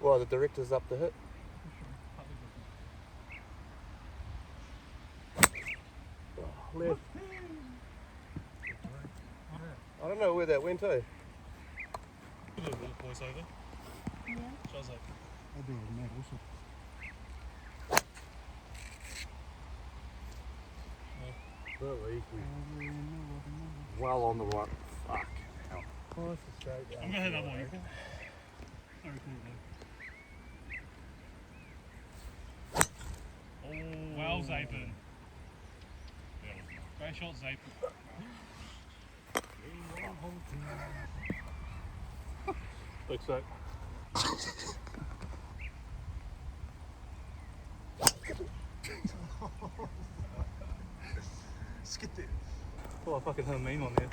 Well, the director's up to hit. Oh, left. I don't know where that went to. A little voiceover. Yeah. Sounds like. I'll do it, mate, also. Well on the right. Fuck. Hell. Oh, it's a straight down. I'm gonna hit that one. I reckon it will. Oh, well, Zabyn. Great shot, Zabyn. Looks like. Skid there. Oh, I fucking had a meme on there.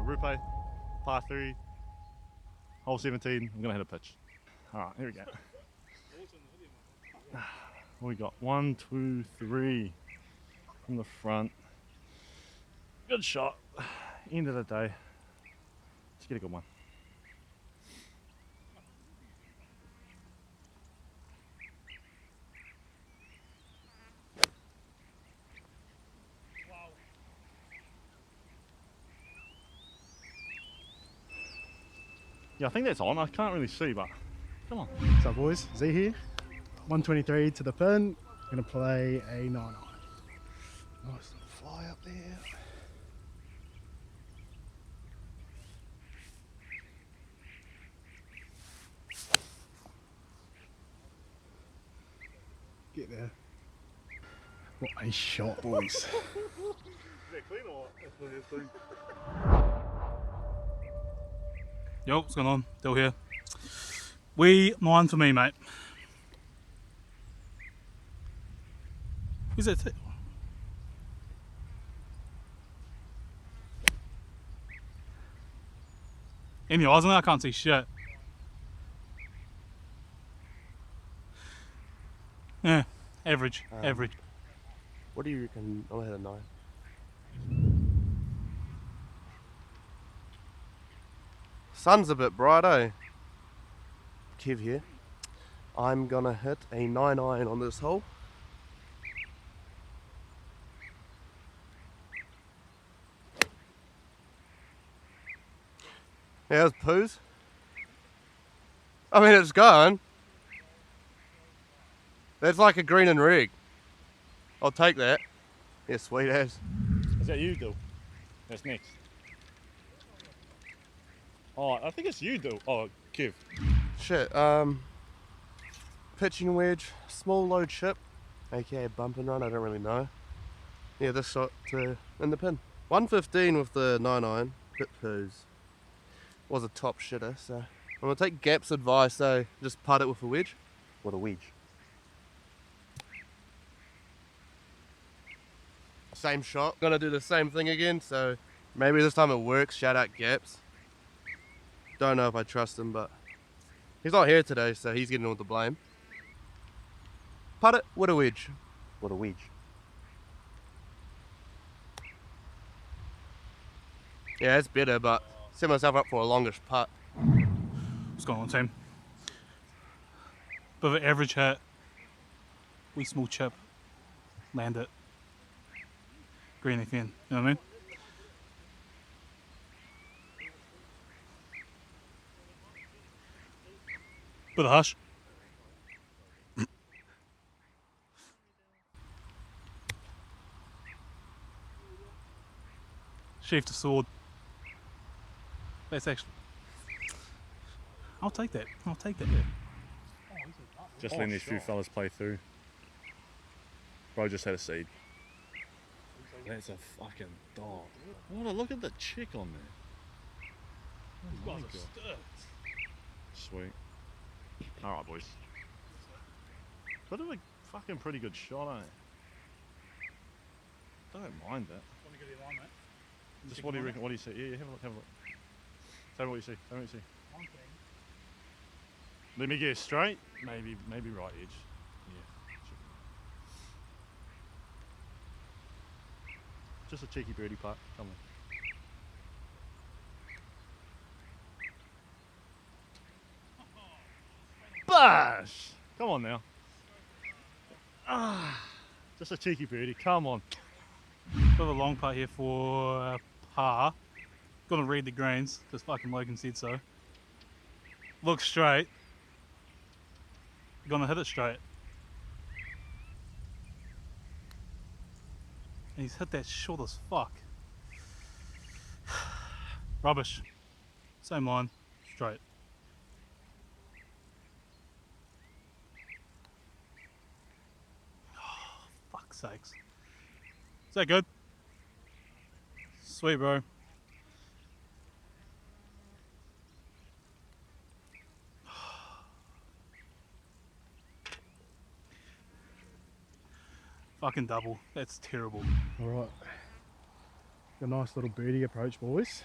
Rupe, par 3, hole 17. I'm gonna hit a pitch. All right, here we go. We got 1, 2, 3 from the front. Good shot. End of the day. Let's get a good one. Yeah, I think that's on. I can't really see, but come on. What's up, boys? Z here. 123 to the pin. Gonna play a 9-iron. Nice little fly up there. Get there. What a shot, boys. Is that clean or what? Yo, what's going on? Dill here. We 9 for me, mate. Who's that? In your eyes, I can't see shit. Yeah, average, average. What do you reckon? I'll hit a 9. Sun's a bit bright, eh? Kev here. I'm gonna hit a 9-iron on this hole. Yeah, it's poos. I mean, it's gone. That's like a green and red. I'll take that. Yeah, sweet as. Is that you, Dill? That's next. Oh, I think it's you, Dill. Oh, Kev. Shit, pitching wedge, small low chip, aka bump and run, I don't really know. Yeah, this shot in the pin. 115 with the 9-iron, bit poos. Was a top shitter, so I'm gonna take Gap's advice though, just putt it with a wedge. With a wedge. Same shot, gonna do the same thing again, so maybe this time it works. Shout out Gaps. Don't know if I trust him, but he's not here today, so he's getting all the blame. Putt it with a wedge. With a wedge. Yeah, it's better, but set myself up for a longish putt. What's going on, team? Bit of an average hit. Wee small chip. Land it. Green again. You know what I mean? Bit of hush. Sheathed the sword. That's actually. I'll take that. I'll take that. Just letting these few fellas play through. Bro just had a seed. That's a fucking dog. What a look at the chick on there. Oh my God. Sweet. Alright, boys. Bit of a fucking pretty good shot, eh? Don't mind that. Just what do you reckon? What do you see? Yeah, have a look, have a look. Tell me what you see. Tell me what you see. Let me guess, straight? Maybe right edge. Yeah. Just a cheeky birdie putt. Come on. Bash! Come on now. Just a cheeky birdie. Come on. Got a long putt here for par. Gonna read the greens because fucking Logan said so. Look straight. Gonna hit it straight. And he's hit that short as fuck. Rubbish. Same line. Straight. Oh, fuck's sakes. Is that good? Sweet, bro. Fucking double. That's terrible. Alright. A nice little birdie approach, boys.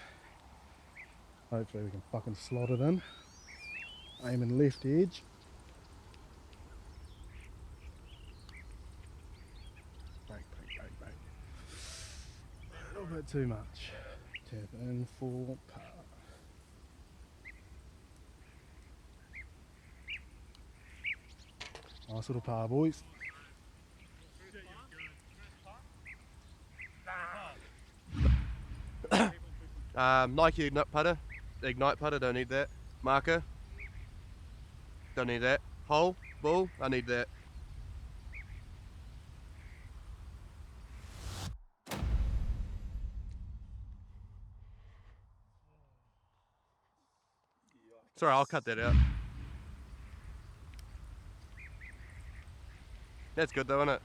Hopefully we can fucking slot it in. Aiming left edge. Break. A little bit too much. Tap in for par. Nice little par, boys. Nike Ignite putter, don't need that. Marker, don't need that. Hole, ball, I need that. Sorry, I'll cut that out. That's good though, isn't it?